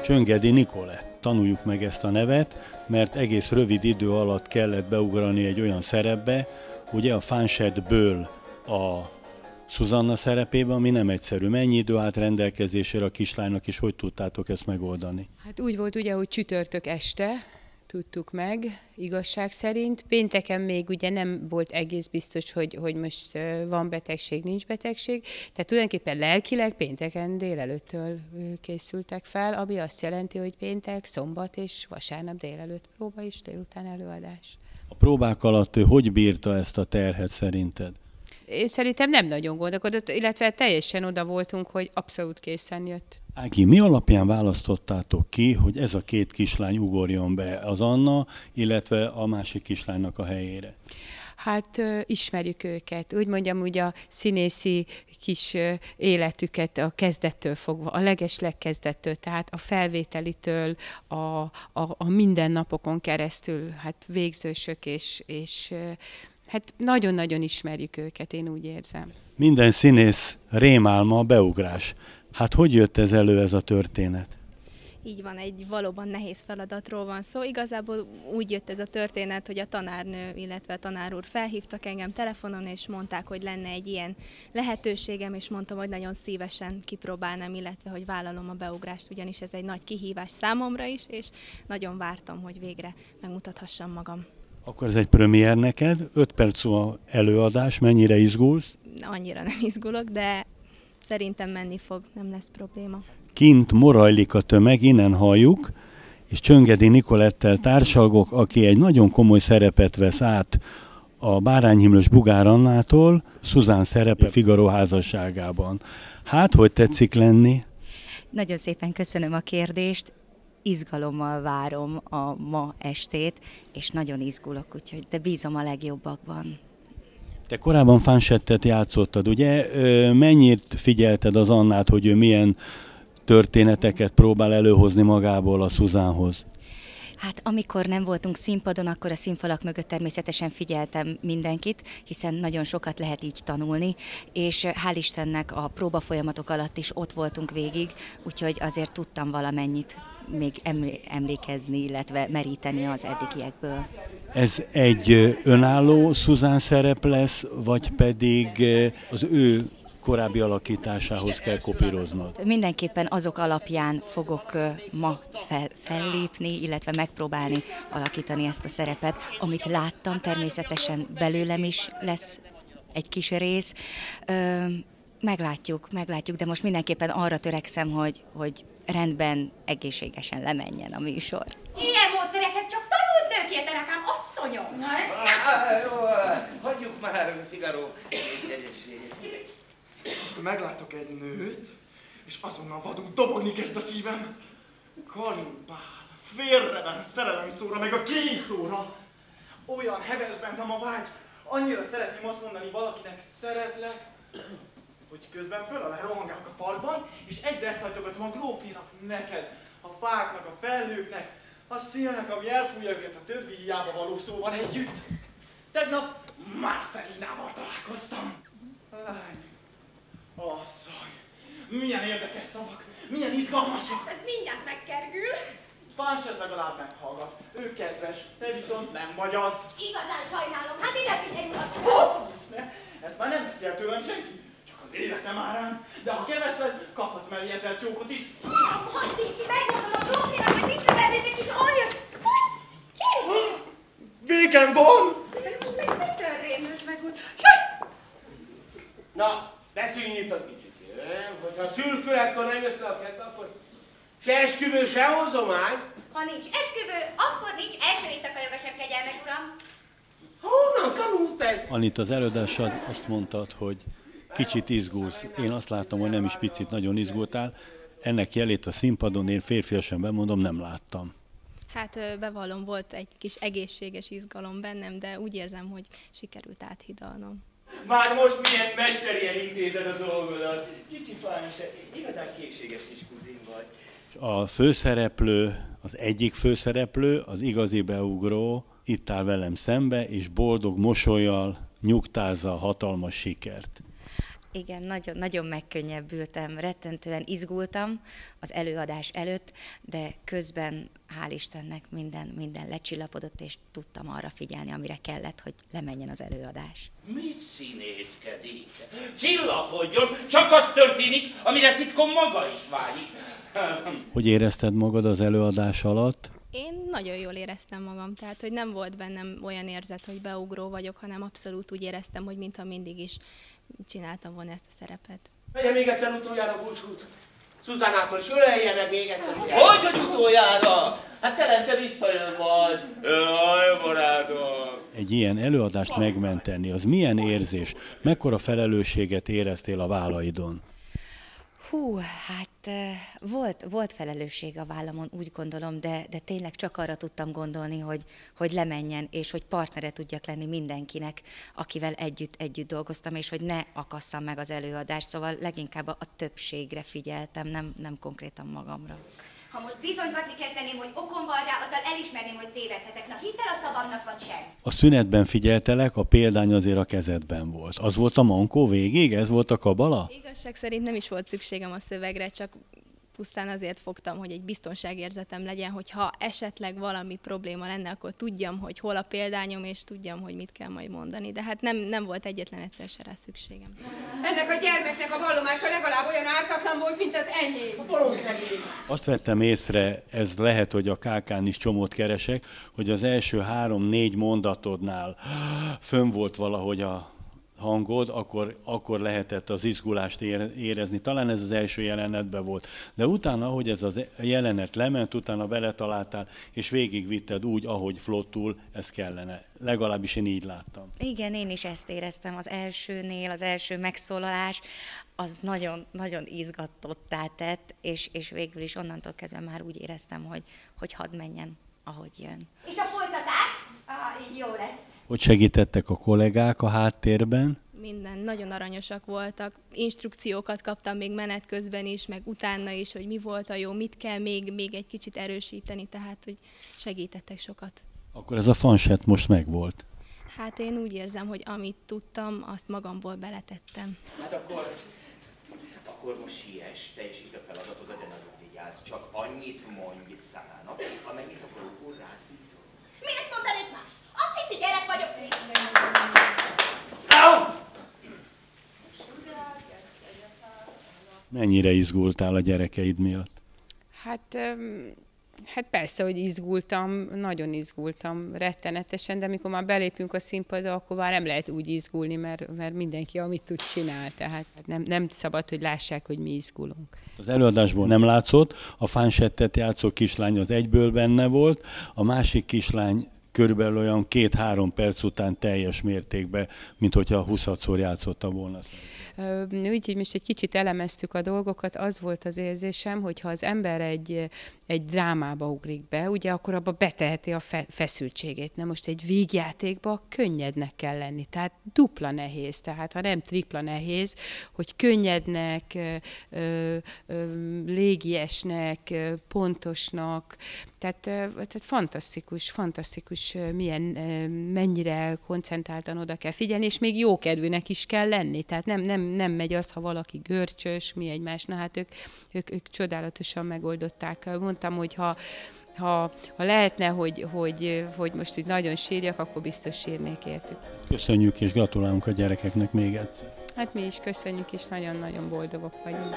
Csöngedi Nikolett. Tanuljuk meg ezt a nevet, mert egész rövid idő alatt kellett beugrani egy olyan szerepbe, ugye a Fanchettből a Szuzanna szerepében, ami nem egyszerű. Mennyi idő állt rendelkezésére a kislánynak, és hogy tudtátok ezt megoldani? Hát úgy volt ugye, hogy csütörtök este tudtuk meg, igazság szerint. Pénteken még ugye nem volt egész biztos, hogy most van betegség, nincs betegség. Tehát tulajdonképpen lelkileg pénteken délelőttől készültek fel, ami azt jelenti, hogy péntek, szombat és vasárnap délelőtt próba és délután előadás. A próbák alatt ő hogy bírta ezt a terhet szerinted? Én szerintem nem nagyon gondolkodott, illetve teljesen oda voltunk, hogy abszolút készen jött. Ági, mi alapján választottátok ki, hogy ez a két kislány ugorjon be, az Anna, illetve a másik kislánynak a helyére? Hát ismerjük őket, úgy mondjam, úgy a színészi kis életüket a kezdettől fogva, a legeslegkezdettől, tehát a felvételitől, a mindennapokon keresztül, hát végzősök és hát nagyon-nagyon ismerjük őket, én úgy érzem. Minden színész rémálma a beugrás. Hát hogy jött ez elő, ez a történet? Így van, egy valóban nehéz feladatról van szó. Igazából úgy jött ez a történet, hogy a tanárnő, illetve a tanár úr felhívtak engem telefonon, és mondták, hogy lenne egy ilyen lehetőségem, és mondtam, hogy nagyon szívesen kipróbálnám, illetve hogy vállalom a beugrást, ugyanis ez egy nagy kihívás számomra is, és nagyon vártam, hogy végre megmutathassam magam. Akkor ez egy premier neked, 5 perc szó előadás, mennyire izgulsz? Annyira nem izgulok, de szerintem menni fog, nem lesz probléma. Kint morajlik a tömeg, innen halljuk, és Csöngedi Nikolettel társalgok, aki egy nagyon komoly szerepet vesz át a Bárányhimlős Bugár Annától, Szuzán szerepe Figaro házasságában. Hát, hogy tetszik lenni? Nagyon szépen köszönöm a kérdést. Izgalommal várom a ma estét, és nagyon izgulok, úgyhogy de bízom a legjobbakban. Te korábban Fanchettet játszottad, ugye? Mennyit figyelted az Annát, hogy ő milyen történeteket próbál előhozni magából a Szuzánhoz? Hát amikor nem voltunk színpadon, akkor a színfalak mögött természetesen figyeltem mindenkit, hiszen nagyon sokat lehet így tanulni, és hál' Istennek a próbafolyamatok alatt is ott voltunk végig, úgyhogy azért tudtam valamennyit még emlékezni, illetve meríteni az eddigiekből. Ez egy önálló Szuzán szerep lesz, vagy pedig az ő korábbi alakításához kell kopíroznod? Mindenképpen azok alapján fogok ma fellépni, illetve megpróbálni alakítani ezt a szerepet, amit láttam, természetesen belőlem is lesz egy kis rész. Meglátjuk, de most mindenképpen arra törekszem, hogy rendben, egészségesen lemenjen a műsor. Ilyen módszerekhez csak tanult nők értenek, asszonyom! Hagyjuk már, Figaro, jegyességét. Meglátok egy nőt, és azonnal vadul dobogni kezd a szívem. Kannibál, félreven szerelem szóra, meg a kényszóra. Olyan heves bennem a vágy, annyira szeretném azt mondani valakinek szeretlek, hogy közben föl alá rohangálok a parkban, és egyre ezt hajtogatom a grófinak, neked, a fáknak, a felhőknek, a szélnek, ami elfújja őket a többi hiába való szóval együtt. Tegnap Marcelinával találkoztam. Lány, asszony, milyen érdekes szavak, milyen izgalmasak. Ez mindjárt megkergül. Fanchett legalább meghallgat, ő kedves, te viszont nem vagy az. Igazán sajnálom, hát ide figyelj, urat! Hogy is ne, ezt már nem veszi el tőlem senki. Az életem árán, de ha kevesled, kaphatsz mellé 1000 csókot is. Uram, hagyd ki, megmondom a grófinak, hogy mit nevednétek is olyan. Végem van! De most meg mitől rémült meg úgy? Na, beszéljünk nyitott kicsit. Hogyha szülkületkor nem jössz le a kertbe, akkor se esküvő, se hozomány. Ha nincs esküvő, akkor nincs első éjszaka joga sem, kegyelmes uram. Honnan tanult ez? Anit, az előadásod azt mondtad, hogy kicsit izgulsz. Én azt látom, hogy nem is picit, nagyon izgultál. Ennek jelét a színpadon én férfiasan bemondom, nem láttam. Hát bevallom, volt egy kis egészséges izgalom bennem, de úgy érzem, hogy sikerült áthidalnom. Már most milyen mesterien intézed a dolgodat. Kicsi Fanchett, igazán készséges kis kuzin vagy. A főszereplő, az egyik főszereplő, az igazi beugró itt áll velem szembe, és boldog mosollyal nyugtázza a hatalmas sikert. Igen, nagyon megkönnyebbültem, rettentően izgultam az előadás előtt, de közben hál' Istennek minden lecsillapodott, és tudtam arra figyelni, amire kellett, hogy lemenjen az előadás. Mit színészkedik? Csillapodjon, csak az történik, amire titkon maga is vágyik. Hogy érezted magad az előadás alatt? Én nagyon jól éreztem magam, tehát hogy nem volt bennem olyan érzet, hogy beugró vagyok, hanem abszolút úgy éreztem, hogy mintha mindig is csináltam volna ezt a szerepet. Vegye még egyszer utoljára búcsút. Zuzánától is ölelje meg még egyszer. Hogy utoljára? Hát telente visszajön majd. Jaj, barátom! Egy ilyen előadást megmenteni, az milyen érzés? Mekkora felelősséget éreztél a vállaidon? Hú, hát volt felelősség a vállamon, úgy gondolom, de tényleg csak arra tudtam gondolni, hogy lemenjen, és hogy partnere tudjak lenni mindenkinek, akivel együtt dolgoztam, és hogy ne akasszam meg az előadást, szóval leginkább a többségre figyeltem, nem konkrétan magamra. Ha most bizonygatni kezdeném, hogy okom van rá, azzal elismerném, hogy tévedhetek. Na, hiszel a szavamnak vagy sem? A szünetben figyeltelek, a példány azért a kezedben volt. Az volt a mankó végig? Ez volt a kabala? Igazság szerint nem is volt szükségem a szövegre, csak pusztán azért fogtam, hogy egy biztonságérzetem legyen, hogy ha esetleg valami probléma lenne, akkor tudjam, hogy hol a példányom, és tudjam, hogy mit kell majd mondani. De hát nem volt egyetlen egyszer se rá szükségem. Ennek a gyermeknek a vallomása legalább olyan ártatlan volt, mint az enyém. Azt vettem észre, ez lehet, hogy a KK-n is csomót keresek, hogy az első 3-4 mondatodnál fönn volt valahogy a hangod, akkor lehetett az izgulást érezni. Talán ez az első jelenetben volt. De utána, ahogy ez a jelenet lement, utána beletaláltál, és végigvitted úgy, ahogy flottul, ez kellene. Legalábbis én így láttam. Igen, én is ezt éreztem az elsőnél, az első megszólalás, az nagyon izgatottá tett, és végül is onnantól kezdve már úgy éreztem, hogy hadd menjen, ahogy jön. És a folytatás? Így jó lesz. Hogy segítettek a kollégák a háttérben? Minden, nagyon aranyosak voltak. Instrukciókat kaptam még menet közben is, meg utána is, hogy mi volt a jó, mit kell még egy kicsit erősíteni, tehát hogy segítettek sokat. Akkor ez a fanset most megvolt. Hát én úgy érzem, hogy amit tudtam, azt magamból beletettem. Hát akkor most siess, teljesítsd a feladatodat, de nagyon vigyázz, csak annyit mondj Szánának, amennyit a próbúr rád bízol. Miért mondanék más? Azt hiszi, gyerek vagyok. Mennyire izgultál a gyerekeid miatt? Hát persze, hogy izgultam, nagyon izgultam, rettenetesen, de amikor már belépünk a színpadra, akkor már nem lehet úgy izgulni, mert mindenki, amit tud, csinál. Tehát nem szabad, hogy lássák, hogy mi izgulunk. Az előadásból nem látszott, a fansettet játszó kislány az egyből benne volt, a másik kislány körülbelül olyan 2-3 perc után teljes mértékben, mint hogyha 20-szor játszotta volna. Úgyhogy most egy kicsit elemeztük a dolgokat, az volt az érzésem, hogy ha az ember egy drámába ugrik be, ugye akkor abba beteheti a feszültségét. Na most egy vígjátékba könnyednek kell lenni, tehát dupla nehéz, tehát ha nem tripla nehéz, hogy könnyednek, légiesnek, pontosnak, tehát fantasztikus, mennyire koncentráltan oda kell figyelni, és még jókedvűnek is kell lenni, tehát nem megy az, ha valaki görcsös, mi egymás, na hát ők csodálatosan megoldották. Mondtam, hogy ha lehetne, hogy most így nagyon sírjak, akkor biztos sírnék értük. Köszönjük és gratulálunk a gyerekeknek még egyszer. Hát mi is köszönjük, és nagyon-nagyon boldogok vagyunk.